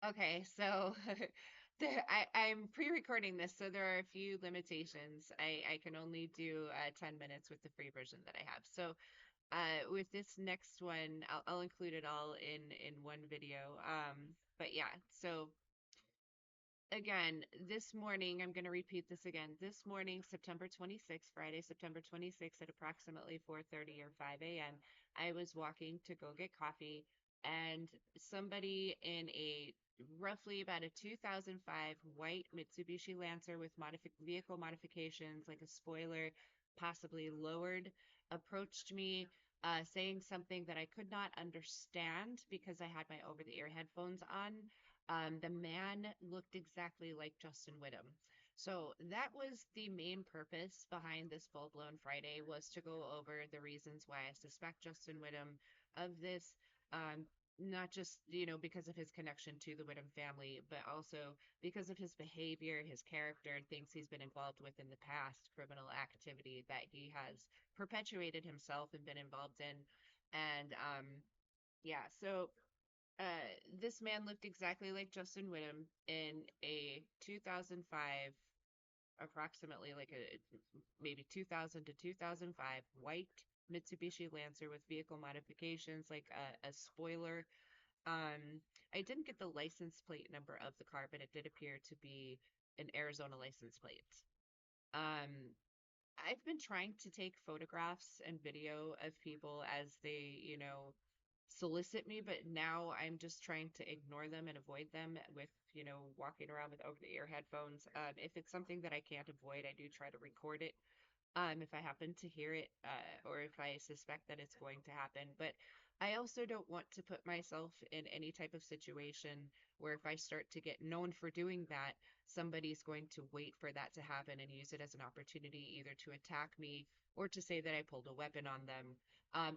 Okay, so I'm pre-recording this, so there are a few limitations. I can only do 10 minutes with the free version that I have. So with this next one, I'll include it all in one video. But yeah, so again, this morning, I'm going to repeat this again. This morning, September 26th, Friday, September 26th at approximately 4:30 or 5 a.m., I was walking to go get coffee, and somebody in a roughly about a 2005 white Mitsubishi Lancer with vehicle modifications, like a spoiler, possibly lowered, approached me. Saying something that I could not understand because I had my over-the-ear headphones on. The man looked exactly like Justin Whittam. So that was the main purpose behind this full-blown Friday, was to go over the reasons why I suspect Justin Whittam of this. Not just, because of his connection to the Whittam family, but also because of his behavior, his character, things he's been involved with in the past, criminal activity that he has perpetuated himself and been involved in. And yeah, so this man looked exactly like Justin Whittam in a 2005, approximately like a maybe 2000 to 2005 white Mitsubishi Lancer with vehicle modifications, like a spoiler. I didn't get the license plate number of the car, but it did appear to be an Arizona license plate. Um, I've been trying to take photographs and video of people as they, solicit me, but now I'm just trying to ignore them and avoid them with, walking around with over the ear headphones. If it's something that I can't avoid, I do try to record it. If I happen to hear it, or if I suspect that it's going to happen. But I also don't want to put myself in any type of situation where if I start to get known for doing that, somebody's going to wait for that to happen and use it as an opportunity either to attack me or to say that I pulled a weapon on them.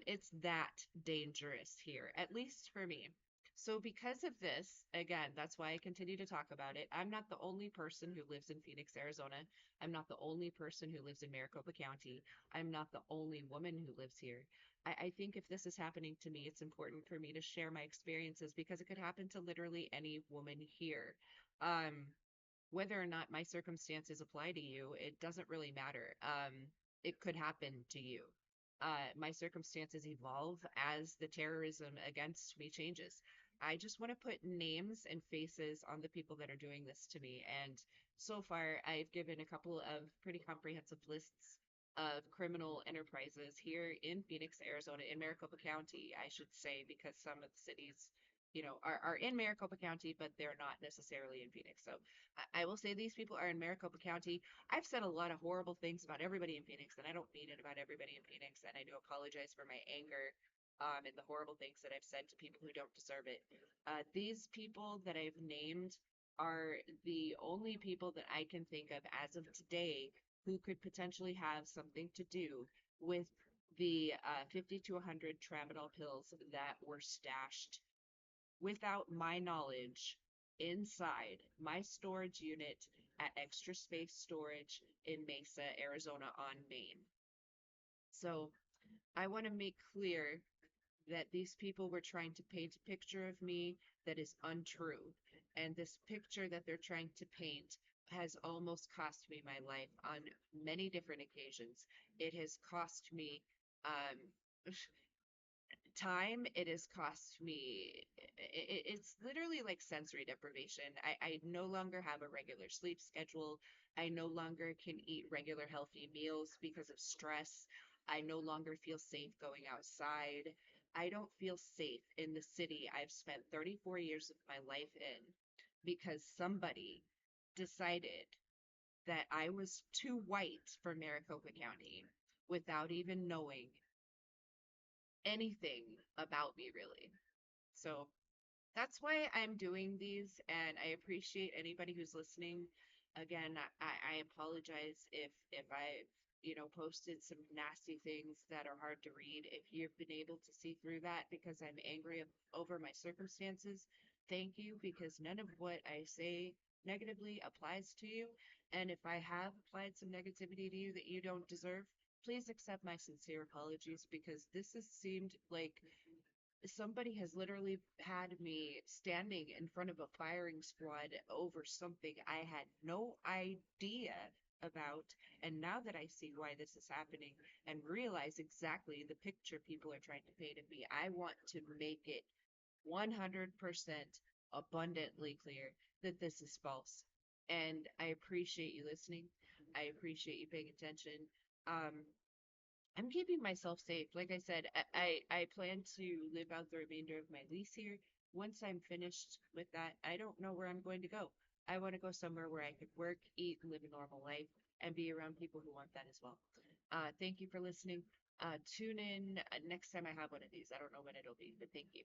It's that dangerous here, at least for me. So, because of this, again, that's why I continue to talk about it. I'm not the only person who lives in Phoenix, Arizona. I'm not the only person who lives in Maricopa County. I'm not the only woman who lives here. I think if this is happening to me, it's important for me to share my experiences because it could happen to literally any woman here. Um, whether or not my circumstances apply to you, it doesn't really matter. It could happen to you. My circumstances evolve as the terrorism against me changes. I just want to put names and faces on the people that are doing this to me. And so far, I've given a couple of pretty comprehensive lists of criminal enterprises here in Phoenix, Arizona, in Maricopa County, I should say, because some of the cities, are in Maricopa County, but they're not necessarily in Phoenix. So I will say these people are in Maricopa County. I've said a lot of horrible things about everybody in Phoenix, and I don't mean it about everybody in Phoenix. And I do apologize for my anger, and the horrible things that I've said to people who don't deserve it. These people that I've named are the only people that I can think of as of today who could potentially have something to do with the 50 to 100 tramadol pills that were stashed without my knowledge inside my storage unit at Extra Space Storage in Mesa, Arizona on Main. So I want to make clear that these people were trying to paint a picture of me that is untrue. And this picture that they're trying to paint has almost cost me my life on many different occasions. It has cost me time. It has cost me, it's literally like sensory deprivation. I no longer have a regular sleep schedule. I no longer can eat regular healthy meals because of stress. I no longer feel safe going outside. I don't feel safe in the city I've spent 34 years of my life in because somebody decided that I was too white for Maricopa County without even knowing anything about me, really. So that's why I'm doing these, and I appreciate anybody who's listening. Again, I apologize if I, posted some nasty things that are hard to read. If you've been able to see through that because I'm angry over my circumstances, thank you, because none of what I say negatively applies to you. And if I have applied some negativity to you that you don't deserve, please accept my sincere apologies because this has seemed like somebody has literally had me standing in front of a firing squad over something I had no idea about. And now that I see why this is happening and realize exactly the picture people are trying to paint of me, I want to make it 100% abundantly clear that this is false. And I appreciate you listening. I appreciate you paying attention. Um, I'm keeping myself safe. Like I said, I plan to live out the remainder of my lease here. Once I'm finished with that, I don't know where I'm going to go. I want to go somewhere where I could work, eat, and live a normal life and be around people who want that as well. Thank you for listening. Tune in next time I have one of these. I don't know when it'll be, but thank you.